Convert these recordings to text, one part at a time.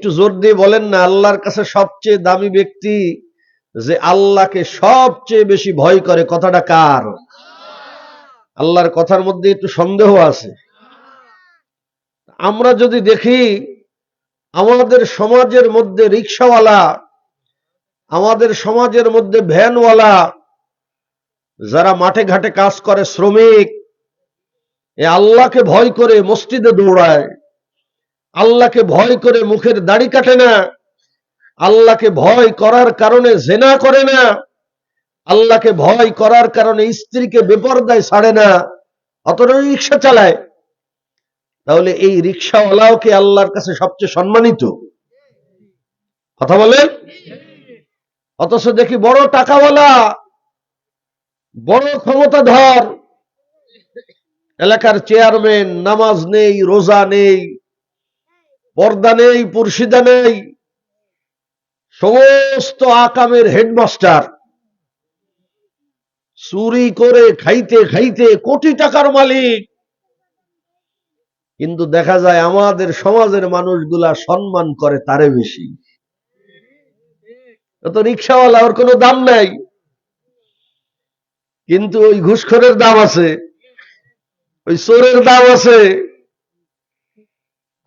একটু জোর দিয়ে বলেন না, আল্লাহর কাছে সবচেয়ে দামি ব্যক্তি যে আল্লাহকে সবচেয়ে বেশি ভয় করে, কথাটা কার? আল্লাহর কথার মধ্যে একটু সন্দেহ আছে। আমরা যদি দেখি আমাদের সমাজের মধ্যে রিকশাওয়ালা, আমাদের সমাজের মধ্যে ভ্যানওয়ালা, যারা মাঠে ঘাটে কাজ করে, শ্রমিক, এ আল্লাহকে ভয় করে মসজিদে দৌড়ায়, আল্লাহকে ভয় করে মুখের দাড়ি কাটে না, আল্লাহকে ভয় করার কারণে জেনা করে না, আল্লাহকে ভয় করার কারণে স্ত্রীকে বেপরদায় ছাড়ে না, অতটা রিক্সা চালায়। তাহলে এই রিক্সাওয়ালাও কি আল্লাহর কাছে সবচেয়ে সম্মানিত? কথা বলেন। অথচ দেখি বড় টাকাওয়ালা, বড় ক্ষমতাধর, এলাকার চেয়ারম্যান, নামাজ নেই, রোজা নেই, পর্দা নেই, পুরশিদা নেই, সমস্ত আকামের হেডমাস্টার, চুরি করে খাইতে খাইতে কোটি টাকার মালিক। কিন্তু দেখা যায় আমাদের সমাজের মানুষগুলা সম্মান করে তারে বেশি। তো রিক্সাওয়ালা, ওর কোনো দাম নাই, কিন্তু ওই ঘুষখোরের দাম আছে, ওই চোরের দাম আছে।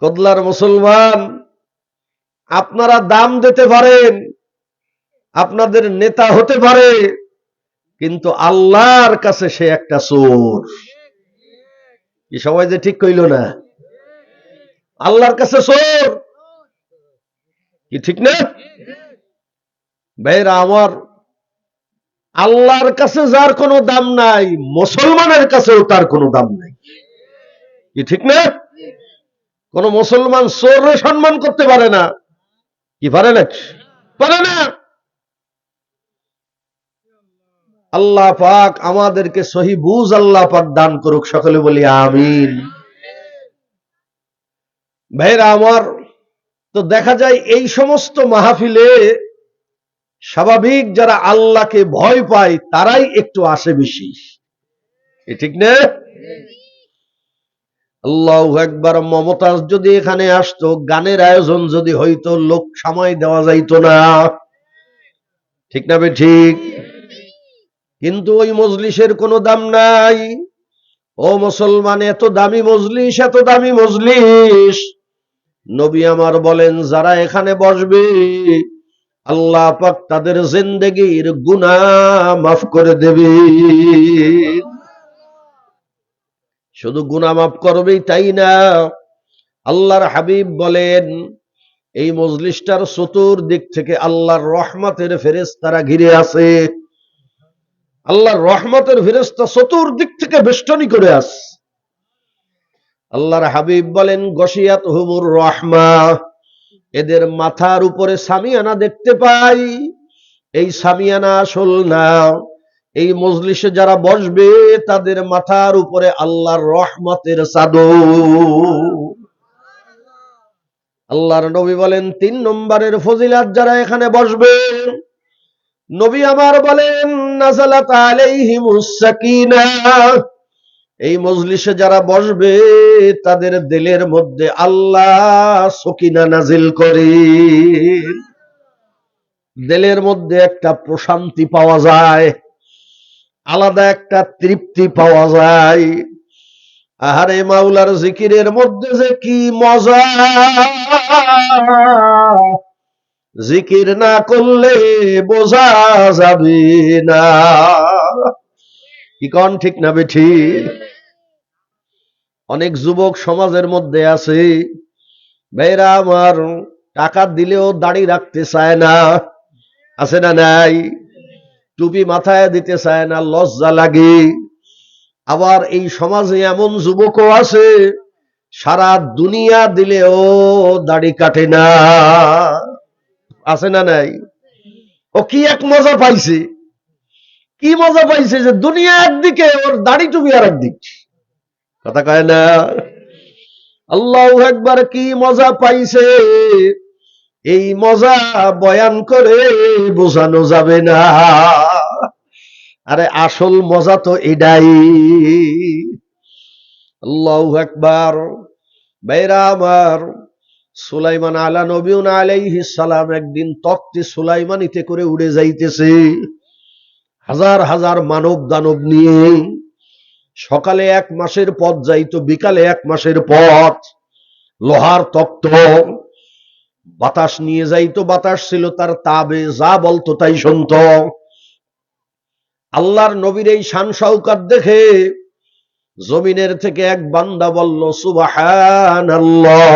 কদলার মুসলমান, আপনারা দাম দিতে পারেন, আপনাদের নেতা হতে পারে, কিন্তু আল্লাহর কাছে সে একটা চোর। কি সবাই যে ঠিক কইল না? আল্লাহর কাছে চোর, কি ঠিক না ভাইরা আমার? আল্লাহর কাছে যার কোনো দাম নাই, মুসলমানের কাছেও তার কোনো দাম নাই, কি ঠিক না? কোন মুসলমান চোররে সম্মান করতে পারে না, কি পারে না? পারে না। আল্লাহ পাক আমাদেরকে সহি বুঝ আল্লাহ পাক দান করুক, সকলে বলি আমিন। ভাইরা আমার, তো দেখা যায় এই সমস্ত মাহফিলে স্বাভাবিক যারা আল্লাহকে ভয় পায় তারাই একটু আসে বেশি, ঠিক না? আল্লাহু আকবার। মমতাজ যদি এখানে আসতো, গানের আয়োজন যদি হইতো, লোক সময় দেওয়া যাইতো না, ঠিক না? ঠিক। কিন্তু ওই মজলিসের কোনো দাম নাই। ও মুসলমান, এত দামি মজলিস, এত দামি মজলিস, নবী আমার বলেন যারা এখানে বসবে আল্লাহ পাক তাদের জিন্দেগীর গুনাহ মাফ করে দেবে। শুধু গুনাহ মাফ করবেই তাই না, আল্লাহর হাবিব বলেন এই মজলিসটার চতুর্দিক থেকে আল্লাহর রহমতের ফেরেশতারা ঘিরে আছে। আল্লাহর রহমতের ফেরেশতা চতুর্দিক থেকে বেষ্টনী করে আছে। আল্লাহর হাবিব বলেন গশিয়াত হুমুর রহমা, এদের মাথার উপরে সামিয়ানা দেখতে পাই। এই সামিয়ানা আসল না, এই মজলিসে যারা বসবে তাদের মাথার উপরে আল্লাহর রহমতের চাদর। আল্লাহর নবী বলেন ৩ নম্বরের ফজিলাত যারা এখানে বসবে, নবী আমার বলেন নাযালাত আলাইহিমুস সাকিনাহ, এই মজলিসে যারা বসবে তাদের দিলের মধ্যে আল্লাহ সকিনা নাজিল করে, দিলের মধ্যে একটা প্রশান্তি পাওয়া যায়, আলাদা একটা তৃপ্তি পাওয়া যায়। আহারে মাওলার জিকিরের মধ্যে যে কি মজা, জিকির না করলে বোঝা যাবে না, কি কোন ঠিক না বেঠি? অনেক যুবক সমাজের মধ্যে আছে, ভাইরা আমার, টাকা দিলেও দাড়ি রাখতে চায় না, আছে না নাই? টুপি মাথায় দিতে চায় না, লজ্জা লাগে। আবার এই সমাজে এমন যুবকও আছে সারা দুনিয়া দিলেও দাড়ি কাটে না, আছে না নাই? ও কি এক মজা পাইছে, কি মজা পাইছে যে দুনিয়া একদিকে, ওর দাড়ি টুপি আর একদিক, কথা কয় না? আল্লাহু আকবার, কি মজা পাইছে, এই মজা বয়ান করে বোঝানো যাবে না। আরে আসল মজা তো এটাই। আল্লাহু আকবার। ভাইরা আমার, সুলাইমান আলা নবিউন আলাইহিস সালাম একদিন তখ্তে সুলাইমানিতে করে উড়ে যাইতেছে হাজার হাজার মানব দানব নিয়ে। সকালে 1 মাসের পথ যাইতো, বিকালে 1 মাসের পথ। লোহার তখ্ত, বাতাস নিয়ে যাইতো, বাতাস ছিল তার তাবে, যা বলতো তাই শুনত। আল্লাহর নবীর এই শান শওকত দেখে জমিনের থেকে এক বান্দা বলল সুবহানাল্লাহ।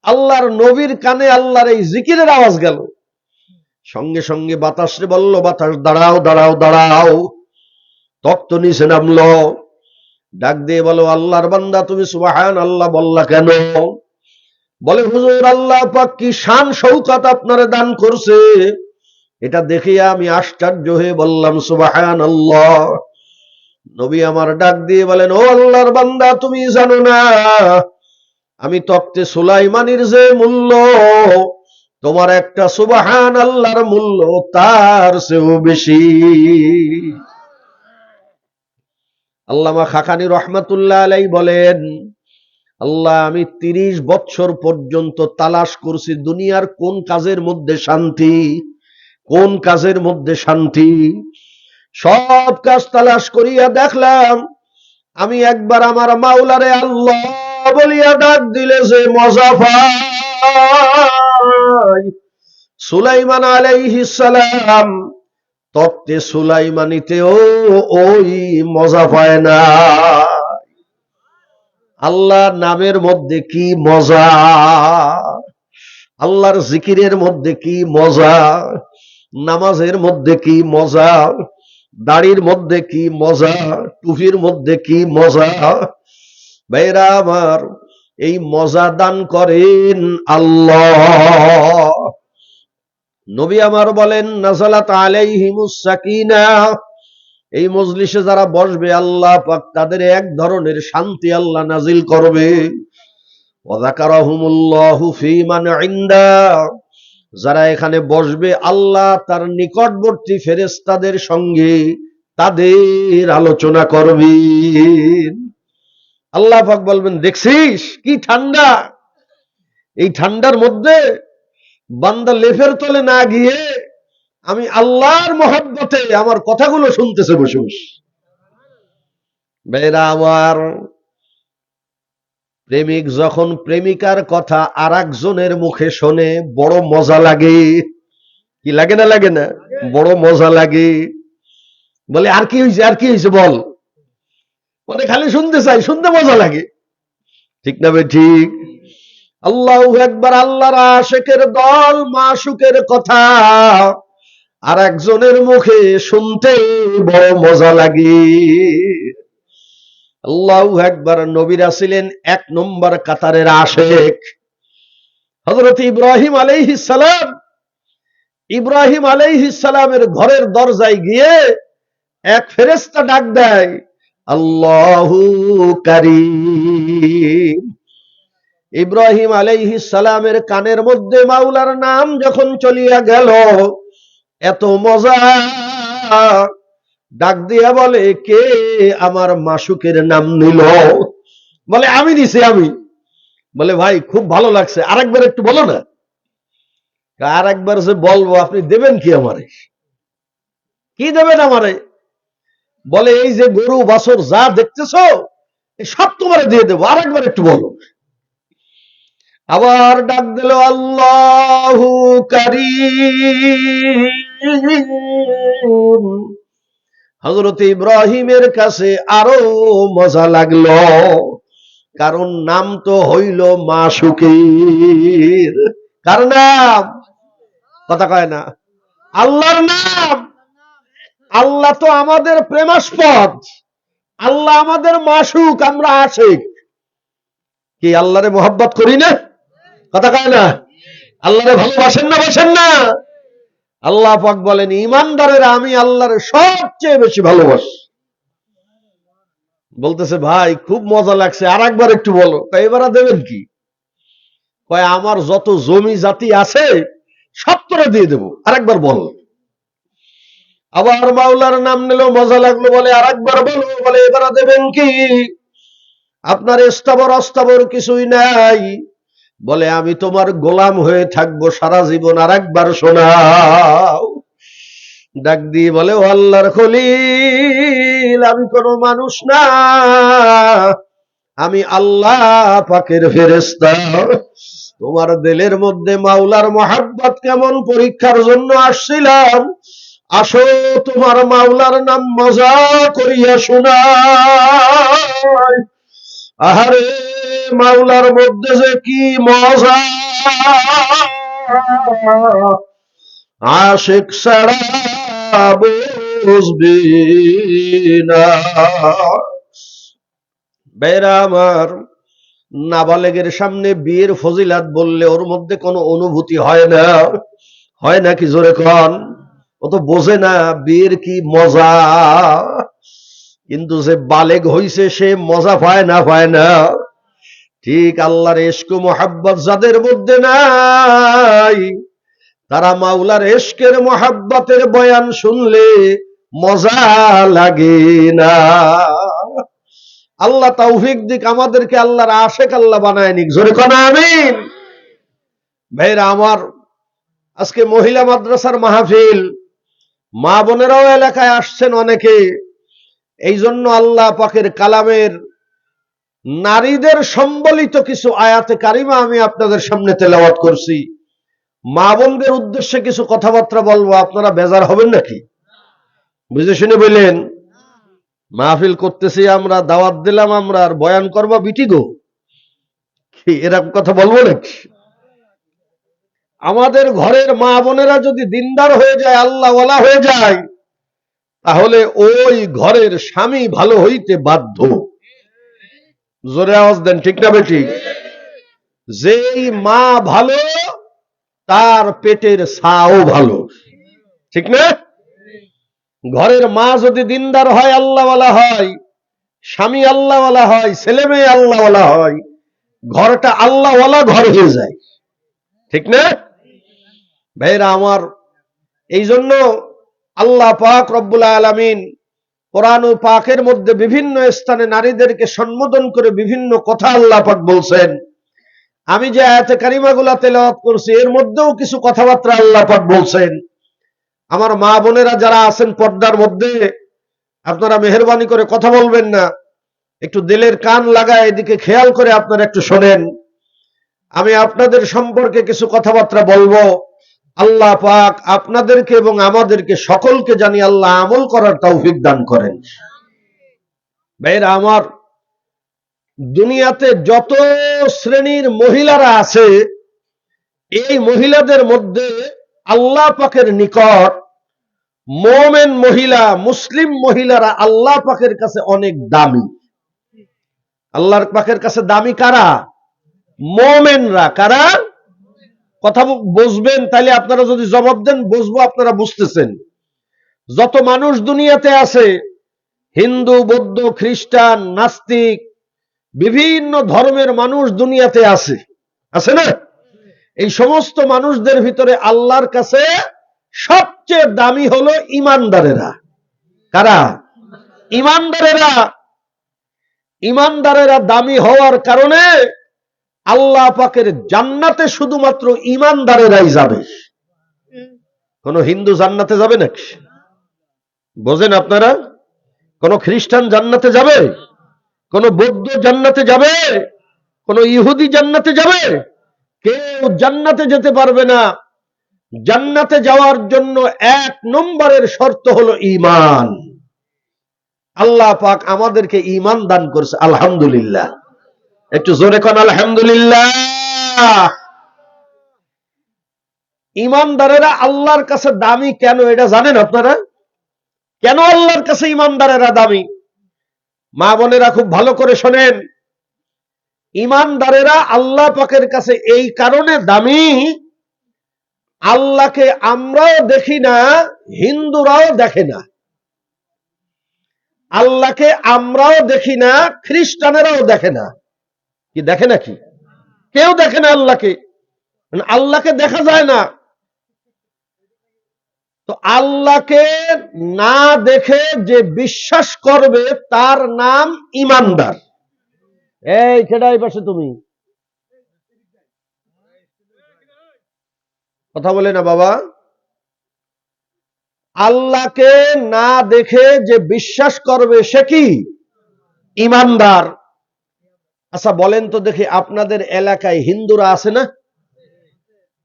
আল্লাহর নবীর কানে আল্লাহর এই জিকিরের আওয়াজ গেল। সঙ্গে সঙ্গে বাতাসে বলল, বাতাস দাঁড়াও দাঁড়াও দাঁড়াও। তখ্ত নিচে নামলো, ডাক দিয়ে বলো, আল্লাহর বান্দা তুমি সুবহানাল্লাহ বললা কেন? বলে, হুজুর আল্লাহ পাক কি শান শওকত আপনারে দান করছে, এটা দেখে আমি আশ্চর্য হয়ে বললাম সুবহানাল্লাহ। নবী আমার ডাক দিয়ে বলেন, ও আল্লাহর বান্দা, তুমি জানো না আমি তখ্তে সুলাইমানের যে মূল্য, তোমার একটা সুবহানাল্লাহর মূল্য তার চেয়েও বেশি। আল্লামা খাকানি রহমাতুল্লাহ আলাইহি বলেন, আল্লাহ আমি 30 বছর পর্যন্ত তালাশ করছি দুনিয়ার কোন কাজের মধ্যে শান্তি, কোন কাজের মধ্যে শান্তি। সব কাজ তালাশ করিয়া দেখলাম, আমি একবার আমার মাওলারে আল্লাহ বলিয়া ডাক দিলে যে মজা পাই। সুলাইমান আলাইহিস সালাম তখ্তে সুলাইমানিতেও ওই মজা পায় না। আল্লাহর নামের মধ্যে কি মজা, আল্লাহর জিকিরের মধ্যে কি মজা, নামাজের মধ্যে কি মজা, দাড়ির মধ্যে কি মজা, টুপির মধ্যে কি মজা। ভাইরা আমার, এই মজা দান করেন আল্লাহ। নবী আমার বলেন, নাযালাত আলাইহিমুস সাকিনাহ, এই মজলিসে যারা বসবে আল্লাহ পাক তাদের এক ধরনের শান্তি আল্লাহ নাজিল করবে। ওয়া যাকারাহুমুল্লাহু ফী মান ইনদা, যারা এখানে বসবে আল্লাহ তার নিকটবর্তী ফেরেশতাদের সঙ্গে তাদের আলোচনা করবেন। আল্লাহ পাক বলবেন, দেখছিস কি ঠান্ডা, এই ঠান্ডার মধ্যে বান্দা লেফের তলে না গিয়ে আমি আল্লাহর মহব্বতে আমার কথাগুলো শুনতেছে বসে বসে। বেরা আমার, প্রেমিক যখন প্রেমিকার কথা আরেকজনের মুখে শোনে বড় মজা লাগে। কি লাগে না লাগে না? বড় মজা লাগে। বলে, আর কি হয়েছে, আর কি হয়েছে বল। মানে খালি শুনতে চাই, শুনতে মজা লাগে। ঠিক না ভাই? ঠিক। আল্লাহু আকবার, আল্লাহর আশিকের দল মাশুকের কথা আর একজনের মুখে শুনতে বড় মজা লাগে। আল্লাহু আকবার। নবীরা ছিলেন 1 নম্বর কাতারের আশিক। হযরত ইব্রাহিম আলাইহিস সালাম, ইব্রাহিম আলাইহিস সালামের ঘরের দরজায় গিয়ে এক ফেরেশতা ডাক দেয়, আল্লাহু কারীম। ইব্রাহিম আলাইহিস সালামের কানের মধ্যে মাওলার নাম যখন চলিয়া গেল, এত মজা, ডাক দিয়া বলে, কে আমার মাশুকের নাম নিল? বলে, আমি দিছি, আমি। বলে, ভাই খুব ভালো লাগছে, আরেকবার একটু বলো না। আরেকবার যে বলবো, আপনি দেবেন কি আমারে? কি দেবেন আমারে? বলে, এই যে গরু বাছর যা দেখতেছো সব তোমারে দিয়ে দেবো, আরেকবার একটু বলো। আবার ডাক দিল, আল্লাহু কারীম। হযরত ইব্রাহিমের কাছে আরো মজা লাগলো, কারণ নাম তো হইল মাশুকের। কার নাম? কথা কয় না। আল্লাহর নাম। আল্লাহ তো আমাদের প্রেমাস্পদ, আল্লাহ আমাদের মাশুক, আমরা আশিক। কি আল্লাহরে মোহাব্বত করি না? কথা কয় না। আল্লাহরে ভালোবাসেন না, বাসেন না? আল্লাহ পাক বলেন, ঈমানদারেরা আমি আল্লাহরে সবচেয়ে বেশি ভালোবাসি। বলতেছে, ভাই খুব মজা লাগছে, আর একবার একটু বলো। এবার দেবেন কি? কয়, আমার যত জমি জাতি আছে সব তোরা দিয়ে দেবো, আরেকবার বল। আবার মাওলার নাম নিল, মজা লাগলো, বলে আরেকবার বলো। বলে, এবার দেবেন কি? আপনার স্থাবর অস্থাবর কিছুই নাই, বলে আমি তোমার গোলাম হয়ে থাকবো সারা জীবন। আর একবার শোনাও। ডাক দিয়ে বলে, ও আল্লাহর খলিল, আমি কোনো মানুষ না, আমি আল্লাহ পাকের ফেরেশতা। তোমার দিলের মধ্যে মাওলার মহাব্বত কেমন পরীক্ষার জন্য আসছিলাম। আসো তোমার মাওলার নাম মজা করিয়া শোনাই। আহারে মাওলার মধ্যে যে কি মজা, আশিক ছাড়া বুঝবি না। বেরা আমার, নাবালেগের সামনে বিয়ের ফজিলাত বললে ওর মধ্যে কোনো অনুভূতি হয় না, হয় নাকি? জোরে কন। ও তো বোঝে না বিয়ের কি মজা। কিন্তু যে বালেগ হইছে সে মজা পায় না, পায় না? ঠিক আল্লাহর ইশক মোহাব্বত যাদের মধ্যে নাই, তারা মাওলার ইশকের মোহাব্বতের বয়ান শুনলে মজা লাগে না। আল্লাহ তৌফিক দিক আমাদেরকে, আল্লাহর আশেক আল্লাহ বানায় নিক। জোরে কোন আমিন। ভাইরা আমার, আজকে মহিলা মাদ্রাসার মাহফিল, মা বোনেরাও এলাকায় আসছেন অনেকে। এই জন্য আল্লাহ পাকের কালামের নারীদের সম্বলিত কিছু আয়াতে কারিমা আমি আপনাদের সামনে তেলাওয়াত করছি। মা বোনদের উদ্দেশ্যে কিছু কথাবার্তা বলবো, আপনারা বেজার হবেন নাকি? বুঝে শুনে বললেন। মাহফিল করতেছি আমরা, দাওয়াত দিলাম আমরা, আর বয়ান করবো বিটি গো, এরকম কথা বলবো নাকি? আমাদের ঘরের মা বোনেরা যদি দিনদার হয়ে যায়, আল্লাহওয়ালা হয়ে যায়, তাহলে ওই ঘরের স্বামী ভালো হইতে বাধ্য। জোরে আওয়াজ দেন, ঠিক না বেটি? যেই মা ভালো, তার পেটের ছাও ভালো, ঠিক না? ঘরের মা যদি দিনদার হয়, আল্লাহওয়ালা হয়, স্বামী আল্লাহওয়ালা হয়, ছেলে মেয়ে আল্লাহওয়ালা হয়, ঘরটা আল্লাহওয়ালা ঘর হয়ে যায়, ঠিক না? ভাইরা আমার, এই জন্য আল্লাহ পাক রব্বুল আলামিন কোরআন ও পাকের মধ্যে বিভিন্ন স্থানে নারীদেরকে সম্বোধন করে বিভিন্ন কথা আল্লাহ পাক বলছেন। আমি যে আয়াতে কারিমাগুলা তেলাওয়াত করছি, এর মধ্যেও কিছু কথাবার্তা আল্লাহ পাক বলছেন। আমার মা বোনেরা যারা আছেন পর্দার মধ্যে, আপনারা মেহেরবানি করে কথা বলবেন না, একটু দিলের কান লাগায় এদিকে খেয়াল করে আপনারা একটু শোনেন। আমি আপনাদের সম্পর্কে কিছু কথাবার্তা বলবো। আল্লাহ পাক আপনাদেরকে এবং আমাদেরকে সকলকে জানি আল্লাহ আমল করার তৌফিক দান করেন। ভাইরা আমার, দুনিয়াতে যত শ্রেণীর মহিলারা আছে, এই মহিলাদের মধ্যে আল্লাহ পাকের নিকট মুমিন মহিলা, মুসলিম মহিলারা আল্লাহ পাকের কাছে অনেক দামি। আল্লাহর পাকের কাছে দামি কারা? মুমিনরা। কারা? কথা বুঝবেন, তাহলে আপনারা যদি জবাব দেন বুঝবো আপনারা বুঝতেছেন। যত মানুষ দুনিয়াতে আছে, হিন্দু, বৌদ্ধ, খ্রিস্টান, নাস্তিক, বিভিন্ন ধর্মের মানুষ দুনিয়াতে আছে, আছে না? এই সমস্ত মানুষদের ভিতরে আল্লাহর কাছে সবচেয়ে দামি হলো ইমানদারেরা। কারা? ইমানদারেরা। ইমানদারেরা দামি হওয়ার কারণে আল্লাহ পাকের জান্নাতে শুধুমাত্র ইমানদারেরাই যাবে। কোন হিন্দু জান্নাতে যাবে নাকি? বোঝেন আপনারা? কোন খ্রিস্টান জান্নাতে যাবে? কোন বৌদ্ধ জান্নাতে যাবে? কোন ইহুদি জান্নাতে যাবে? কেউ জান্নাতে যেতে পারবে না। জান্নাতে যাওয়ার জন্য 1 নম্বরের শর্ত হলো ঈমান। আল্লাহ পাক আমাদেরকে ঈমান দান করেছে, আলহামদুলিল্লাহ। একটু জোরে কোন আলহামদুলিল্লাহ। ঈমানদারেরা আল্লাহর কাছে দামি কেন এটা জানেন আপনারা? কেন আল্লাহর কাছে ঈমানদারেরা দামি? মা বোনেরা খুব ভালো করে শোনেন। ঈমানদারেরা আল্লাহ পাকের কাছে এই কারণে দামি, আল্লাহকে আমরাও দেখি না, হিন্দুরাও দেখে না। আল্লাহকে আমরাও দেখি না, খ্রিস্টানেরাও দেখে না। কি দেখে নাকি? কেউ দেখে না আল্লাহকে। আল্লাহকে দেখা যায় না। তো আল্লাহকে না দেখে যে বিশ্বাস করবে তার নাম ঈমানদার। এই কেডাই পাশে তুমি কথা বলে না বাবা। আল্লাহকে না দেখে যে বিশ্বাস করবে সে কি ইমানদার। আচ্ছা বলেন তো দেখি, আপনাদের এলাকায় হিন্দুরা আছে না?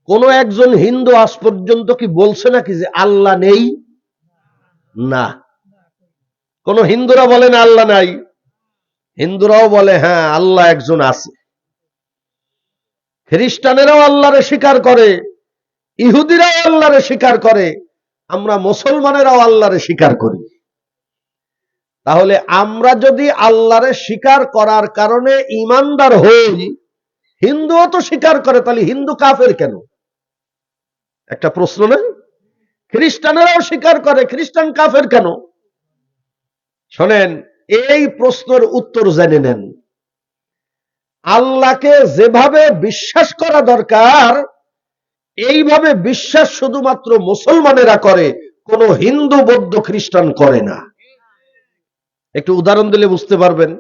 কোন একজন হিন্দু আজ পর্যন্ত কি বলছে নাকি যে আল্লাহ নেই? না। কোন হিন্দুরা বলে না আল্লাহ নাই? হিন্দুরাও বলে হ্যাঁ আল্লাহ একজন আছে। খ্রিস্টানেরাও আল্লাহরে স্বীকার করে, ইহুদিরাও আল্লাহরে স্বীকার করে, আমরা মুসলমানেরাও আল্লাহরে স্বীকার করি। তাহলে আমরা যদি আল্লাহরে স্বীকার করার কারণে ইমানদার হই, হিন্দুও তো স্বীকার করে, তাহলে হিন্দু কাফের কেন? একটা প্রশ্ন না? খ্রিস্টানেরাও স্বীকার করে, খ্রিস্টান কাফের কেন? শোনেন, এই প্রশ্নের উত্তর জেনে নেন। আল্লাহকে যেভাবে বিশ্বাস করা দরকার এইভাবে বিশ্বাস শুধুমাত্র মুসলমানেরা করে, কোন হিন্দু বৌদ্ধ খ্রিস্টান করে না। একটু উদাহরণ দিলে বুঝতে পারবেন।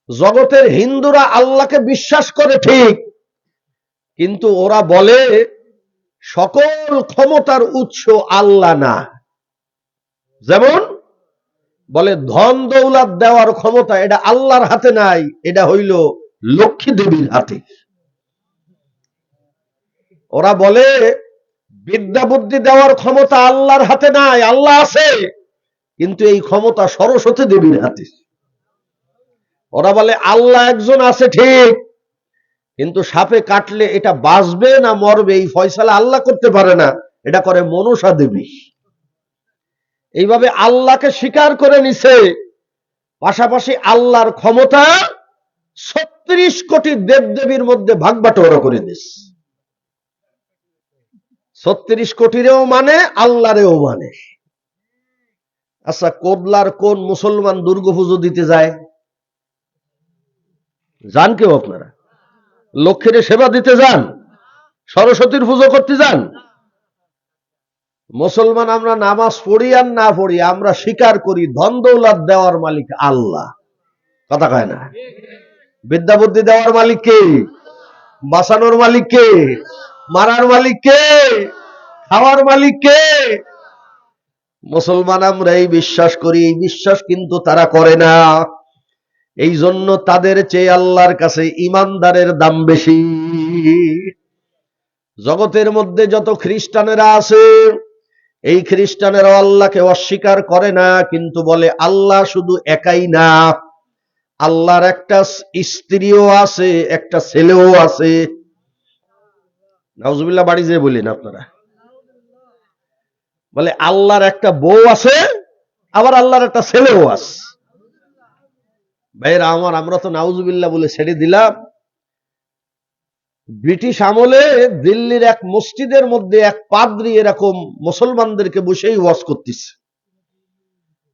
জগতের হিন্দুরা আল্লাহকে বিশ্বাস করে ঠিক, কিন্তু ওরা বলে সকল ক্ষমতার উৎস আল্লাহ না। যেমন বলে ধন দৌলত দেওয়ার ক্ষমতা এটা আল্লাহর হাতে নাই, এটা হইল লক্ষ্মী দেবীর হাতে। ওরা বলে বিদ্যা বুদ্ধি দেওয়ার ক্ষমতা আল্লাহর হাতে নাই, আল্লাহ আছে, কিন্তু এই ক্ষমতা সরস্বতী দেবীর হাতে। ওরা বলে আল্লাহ একজন আছে ঠিক, কিন্তু সাপে কাটলে এটা বাঁচবে না মরবে এই ফয়সালা আল্লাহ করতে পারে না, এটা করে মনসা দেবী। এইভাবে আল্লাহকে স্বীকার করে নিছে, পাশাপাশি আল্লাহর ক্ষমতা 36 কোটি দেবদেবীর মধ্যে ভাগ বাটোয়ারা করে দিছে। 36 কোটিরেও মানে, আল্লাহরেও মানে। আচ্ছা কোদলার কোন মুসলমান দুর্গাপুজো দিতে যায়? যান কেউ আপনারা? লক্ষ্মীর সেবা দিতে যান? সরস্বতীর পুজো করতে যান? মুসলমান আমরা নামাজ পড়ি আর না পড়ি, আমরা স্বীকার করি ধন দৌলত দেওয়ার মালিক আল্লাহ। কথা কয় না? বিদ্যা বুদ্ধি দেওয়ার মালিক কে? বাঁচানোর মালিক কে? মারার মালিক কে? খাওয়ার মালিক কে? মুসলমান আমরা এই বিশ্বাস করি, এই বিশ্বাস কিন্তু তারা করে না। এই জন্য তাদের চেয়ে আল্লাহর কাছে ইমানদারের দাম বেশি। জগতের মধ্যে যত খ্রিস্টানেরা আছে, এই খ্রিস্টানেরা আল্লাহকে অস্বীকার করে না, কিন্তু বলে আল্লাহ শুধু একাই না, আল্লাহর একটা স্ত্রীও আছে, একটা ছেলেও আছে। নাউজুবিল্লাহ বাড়ি যেয়ে বলেন আপনারা। বলে আল্লাহর একটা বউ আছে, আবার আল্লাহর একটা ছেলেও আছে। ভাইরা আমার, আমরা তো নাউজুবিল্লাহ বলে ছেড়ে দিলাম। ব্রিটিশ আমলে দিল্লির এক মসজিদের মধ্যে এক পাদ্রী এরকম মুসলমানদেরকে বসেই ওয়াজ করতেছে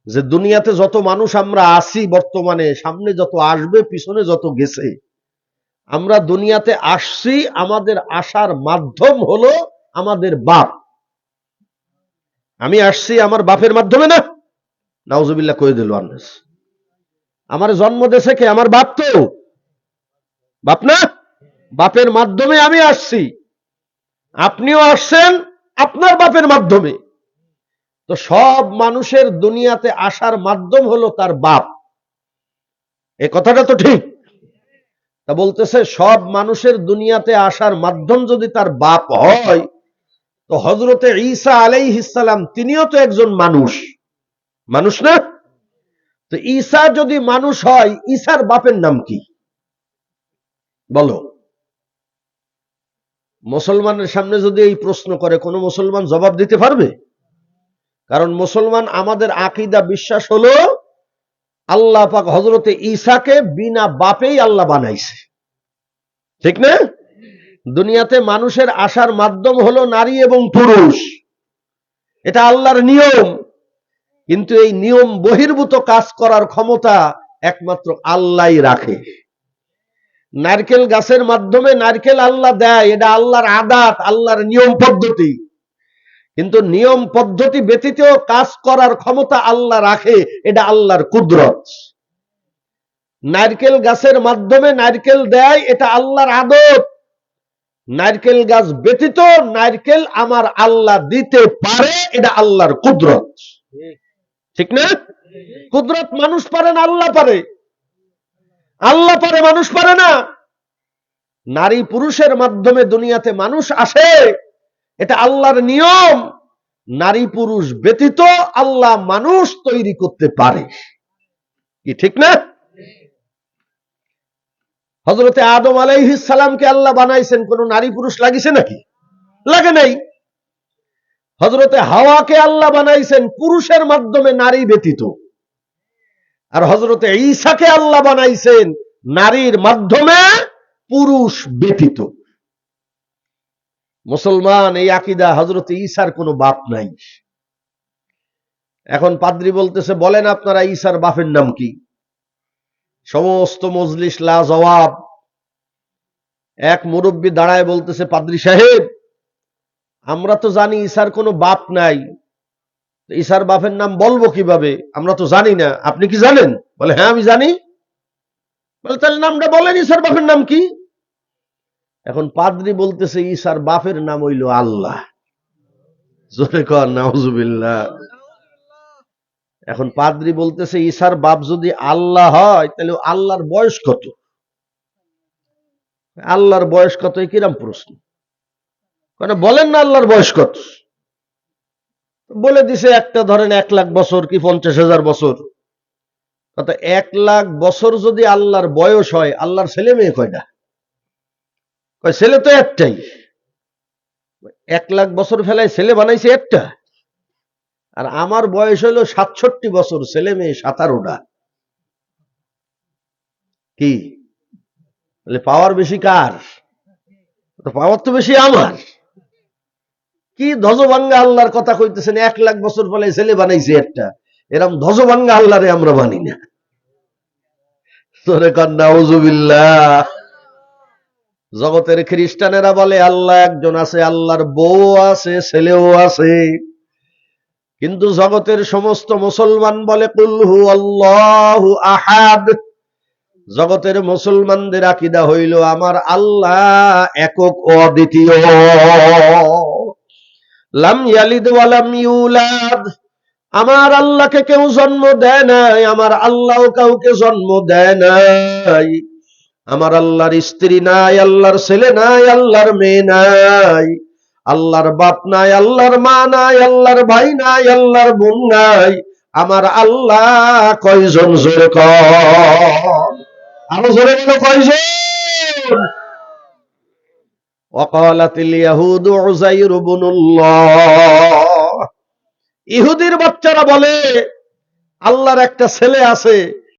যে দুনিয়াতে যত মানুষ আমরা আছি বর্তমানে, সামনে যত আসবে, পিছনে যত গেছে, আমরা দুনিয়াতে আসছি, আমাদের আসার মাধ্যম হলো আমাদের বাপ। আমি আসছি আমার বাপের মাধ্যমে না? নাউজুবিল্লাহ কয়ে দিল আন্নাস। আমার জন্ম দেশে কে? আমার বাপ। তো বাপ না? বাপের মাধ্যমে আমি আসছি, আপনিও আসছেন আপনার বাপের মাধ্যমে। তো সব মানুষের দুনিয়াতে আসার মাধ্যম হলো তার বাপ। এই কথাটা তো ঠিক। তা বলতেছে সব মানুষের দুনিয়াতে আসার মাধ্যম যদি তার বাপ হয়, তো হযরতে ঈসা আলাইহিস সালাম তিনিও তো একজন মানুষ, মানুষ না? তো ঈসা যদি মানুষ হয়, ঈসার বাপের নাম কি বলো? মুসলমানের সামনে যদি এই প্রশ্ন করে, কোন মুসলমান জবাব দিতে পারবে? কারণ মুসলমান আমাদের আকীদা বিশ্বাস হলো আল্লাহ পাক হযরতে ঈসাকে বিনা বাপেই আল্লাহ বানাইছে, ঠিক না? দুনিয়াতে মানুষের আসার মাধ্যম হলো নারী এবং পুরুষ, এটা আল্লাহর নিয়ম। কিন্তু এই নিয়ম বহির্ভূত কাজ করার ক্ষমতা একমাত্র আল্লাহই রাখে। নারকেল গাছের মাধ্যমে নারকেল আল্লাহ দেয়, এটা আল্লাহর আদাত, আল্লাহর নিয়ম পদ্ধতি। কিন্তু নিয়ম পদ্ধতি ব্যতীত কাজ করার ক্ষমতা আল্লাহ রাখে, এটা আল্লাহর কুদরত। নারকেল গাছের মাধ্যমে নারকেল দেয়, এটা আল্লাহর আদত। নারকেল গাছ ব্যতীত নারকেল আমার আল্লাহ দিতে পারে, এটা আল্লাহর কুদরত। ঠিক না? কুদরত মানুষ পারে না, আল্লাহ পারে। আল্লাহ পারে, মানুষ পারে না। নারী পুরুষের মাধ্যমে দুনিয়াতে মানুষ আসে, এটা আল্লাহর নিয়ম। নারী পুরুষ ব্যতীত আল্লাহ মানুষ তৈরি করতে পারে, কি ঠিক না? হযরতে আদম আলাইহিস সালামকে আল্লাহ বানাইছেন, কোন নারী পুরুষ লাগিছে নাকি? লাগে নাই। হযরতে হাওয়াকে আল্লাহ বানাইছেন পুরুষের মাধ্যমে, নারী ব্যতীত। আর হযরতে ঈসাকে আল্লাহ বানাইছেন নারীর মাধ্যমে, পুরুষ ব্যতীত। মুসলমান এই আকীদা, হযরতে ঈসার কোনো বাপ নাই। এখন পাদ্রী বলতেছে, বলেন আপনারা ঈসার বাপের নাম কি? সমস্ত মজলিস লা জবাব। এক মুরব্বী দাঁড়ায় বলতেছে, পাদ্রী সাহেব, আমরা তো জানি ঈসার কোনো বাপ নাই, ঈসার বাপের নাম বলবো কিভাবে? আমরা তো জানি না, আপনি কি জানেন? বলে, হ্যাঁ আমি জানি। বলে, তাহলে নামটা বলেন, ঈসার বাপের নাম কি? এখন পাদ্রী বলতেছে, ঈসার বাপের নাম হইল আল্লাহ। জোরে কর নাউজুবিল্লাহ। এখন পাদ্রী বলতেছে, ঈসার বাপ যদি আল্লাহ হয়, তাহলে আল্লাহর বয়স কত? আল্লাহর বয়স কত? কিরম প্রশ্ন? মানে বলেন না আল্লাহর বয়স কত? বলে দিছে একটা, ধরেন 1,00,000 বছর কি 50,000 বছর। কত? 1,00,000 বছর যদি আল্লাহর বয়স হয়, আল্লাহর ছেলে মেয়ে কয়টা? ছেলে তো একটাই। 1,00,000 বছর ফেলায় ছেলে বানাইছে একটা। আর আমার বয়স হলো 67 বছর, ছেলে মেয়ে 17টা। কি পাওয়ার বেশি কার? পাওয়ার তো বেশি আমার। কি ধ্বজভাঙ্গা আল্লাহর কথা কইতেছেন, 1,00,000 বছর ফলে ছেলে বানাইছে একটা। এরম ধ্বজভাঙ্গা আল্লাহরে আমরা মানি না। তোরে কর নাউজুবিল্লাহ। জগতের খ্রিস্টানেরা বলে আল্লাহ একজন আছে, আল্লাহর বউ আছে, ছেলেও আছে। কিন্তু জগতের সমস্ত মুসলমান বলে কুল হু আল্লাহু আহাদ। জগতের মুসলমানদের আকীদা হইল আমার আল্লাহ একক ও অদ্বিতীয়। লাম ইয়ালিদ ওয়া লাম ইউলাদ। আমার আল্লাহকে কেউ জন্ম দেয় নাই, আমার আল্লাহ কাউকে জন্ম দেয় নাই। আমার আল্লাহর স্ত্রী নাই, আল্লাহর ছেলে নাই, আল্লাহর মেয়ে নাই, আল্লাহর বাপ নাই, আল্লাহর মা নাই, আল্লাহর ভাই নাই, আল্লাহর বোন নাই। আমার আল্লাহ কয়জন? জোরে কর, আরো জোরে বলো, কয়জন? ওয়াকালাতিল ইয়াহুদু উযাইর ইবনুল্লাহ। ইহুদির বাচ্চারা বলে আল্লাহর একটা ছেলে আছে,